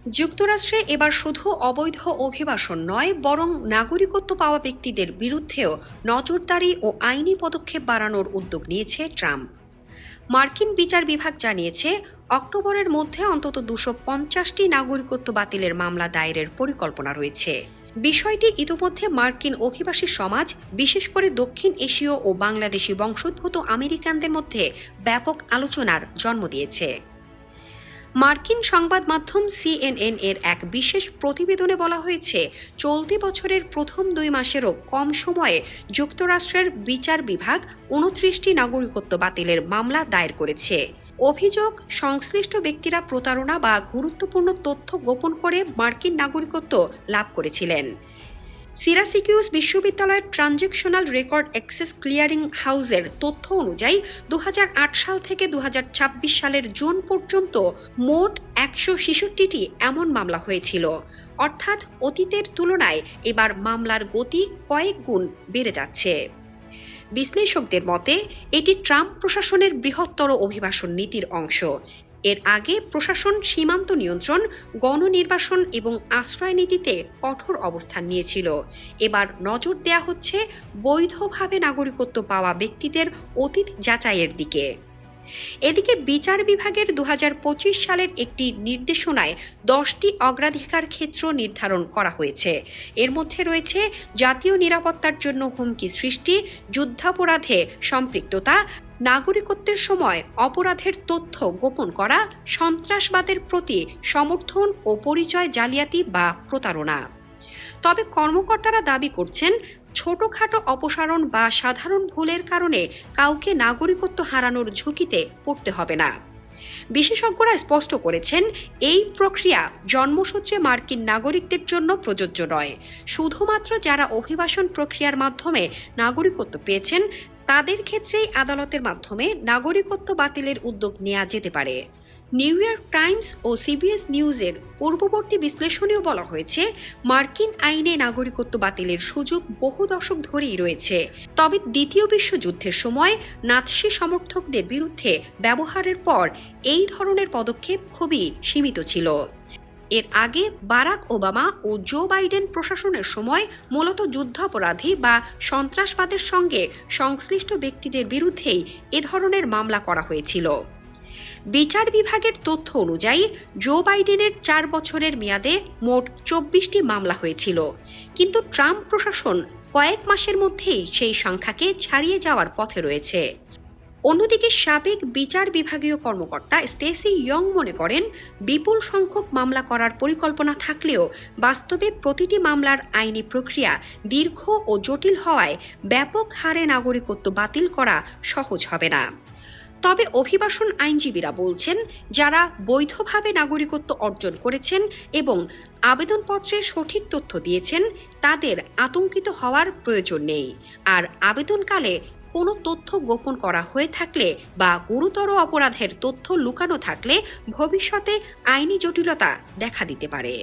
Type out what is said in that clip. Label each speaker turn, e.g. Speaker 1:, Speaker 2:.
Speaker 1: যুক্তরাষ্ট্রে এবার শুধু অবৈধ অভিবাসন নয়, বরং নাগরিকত্ব পাওয়া ব্যক্তিদের বিরুদ্ধেও নজরদারি ও আইনি পদক্ষেপ বাড়ানোর উদ্যোগ নিয়েছে ট্রাম্প। মার্কিন বিচার বিভাগ জানিয়েছে, অক্টোবরের মধ্যে অন্তত 250টি নাগরিকত্ব বাতিলের মামলা দায়েরের পরিকল্পনা রয়েছে। বিষয়টি ইতিমধ্যে মার্কিন অভিবাসী সমাজ, বিশেষ করে দক্ষিণ এশীয় ও বাংলাদেশি বংশোদ্ভূত আমেরিকানদের মধ্যে ব্যাপক আলোচনার জন্ম দিয়েছে। মার্কিন সংবাদ মাধ্যম CNN এর এক বিশেষ প্রতিবেদনে বলা হয়েছে, চলতি বছরের প্রথম 2 মাসেরও কম সময়ে যুক্তরাষ্ট্রের বিচার বিভাগ 29টি নাগরিকত্ব বাতিলের মামলা দায়ের করেছে। অভিযোগ, সংশ্লিষ্ট ব্যক্তিরা প্রতারণা বা গুরুত্বপূর্ণ তথ্য গোপন করে মার্কিন নাগরিকত্ব লাভ করেছিলেন। সিরাসিকিউস বিশ্ববিদ্যালয়ের ট্রানজেকশনাল রেকর্ড অ্যাক্সেস ক্লিয়ারিং হাউসের তথ্য অনুযায়ী 2008 সাল থেকে 2026 সালের জুন পর্যন্ত মোট 166টি এমন মামলা হয়েছিল। অর্থাৎ অতীতের তুলনায় এবার মামলার গতি কয়েক গুণ বেড়ে যাচ্ছে। বিশ্লেষকদের মতে, এটি ট্রাম্প প্রশাসনের বৃহত্তর অভিবাসন নীতির অংশ। এর আগে প্রশাসন সীমান্ত নিয়ন্ত্রণ, গণনির্বাসন এবং আশ্রয় নীতিতে কঠোর অবস্থান নিয়েছিল। এবার নজর দেয়া হচ্ছে বৈধভাবে নাগরিকত্ব পাওয়া ব্যক্তিদের অতীত যাচাইয়ের দিকে। এদিকে বিচার বিভাগের 2025 সালের একটি নির্দেশনায় 10টি অগ্রাধিকার ক্ষেত্র নির্ধারণ করা হয়েছে। এর মধ্যে রয়েছে জাতীয় নিরাপত্তার জন্য হুমকি সৃষ্টি, যুদ্ধাপরাধে সম্পৃক্ততা, নাগরিকত্বের সময় অপরাধের তথ্য গোপন করা, সন্ত্রাসবাদের প্রতি সমর্থন ও পরিচয় জালিয়াতি বা প্রতারণা। তবে কর্মকর্তারা দাবি করছেন, ছোটখাটো অপসারণ বা সাধারণ ভুলের কারণে কাউকে নাগরিকত্ব হারানোর ঝুঁকিতে পড়তে হবে না। বিশেষজ্ঞরা স্পষ্ট করেছেন, এই প্রক্রিয়া জন্মসূত্রে মার্কিন নাগরিকদের জন্য প্রযোজ্য নয়। শুধুমাত্র যারা অভিবাসন প্রক্রিয়ার মাধ্যমে নাগরিকত্ব পেয়েছেন তাদের ক্ষেত্রেই আদালতের মাধ্যমে নাগরিকত্ব বাতিলের উদ্যোগ নেওয়া যেতে পারে। নিউ ইয়র্ক টাইমস ও CBS নিউজের পূর্ববর্তী বিশ্লেষণেও বলা হয়েছে, মার্কিন আইনে নাগরিকত্ব বাতিলের সুযোগ বহু দশক ধরেই রয়েছে। তবে দ্বিতীয় বিশ্বযুদ্ধের সময় নাৎসি সমর্থকদের বিরুদ্ধে ব্যবহারের পর এই ধরনের পদক্ষেপ খুবই সীমিত ছিল। এর আগে বারাক ওবামা ও জো বাইডেন প্রশাসনের সময় মূলত যুদ্ধাপরাধী বা সন্ত্রাসবাদের সঙ্গে সংশ্লিষ্ট ব্যক্তিদের বিরুদ্ধেই এ ধরনের মামলা করা হয়েছিল। বিচার বিভাগের তথ্য অনুযায়ী জো বাইডেনের 4 বছরের মেয়াদে মোট 24টি মামলা হয়েছিল, কিন্তু ট্রাম্প প্রশাসন কয়েক মাসের মধ্যেই সেই সংখ্যাকে ছাড়িয়ে যাওয়ার পথে রয়েছে। অন্যদিকে সাবেক বিচার বিভাগীয় কর্মকর্তা স্টেসি ইয়ং মনে করেন, বিপুল সংখ্যক মামলা করার পরিকল্পনা থাকলেও বাস্তবে প্রতিটি মামলার আইনি প্রক্রিয়া দীর্ঘ ও জটিল হওয়ায় ব্যাপক হারে নাগরিকত্ব বাতিল করা সহজ হবে না। তবে অভিবাসন আইনজীবীরা বলছেন, যারা বৈধভাবে নাগরিকত্ব অর্জন করেছেন এবং আবেদনপত্রে সঠিক তথ্য দিয়েছেন তাদের আতঙ্কিত হওয়ার প্রয়োজন নেই। আর আবেদনকালে কোনো তথ্য গোপন করা হয়ে থাকলে বা গুরুতর অপরাধের তথ্য লুকানো থাকলে ভবিষ্যতে আইনি জটিলতা দেখা দিতে পারে।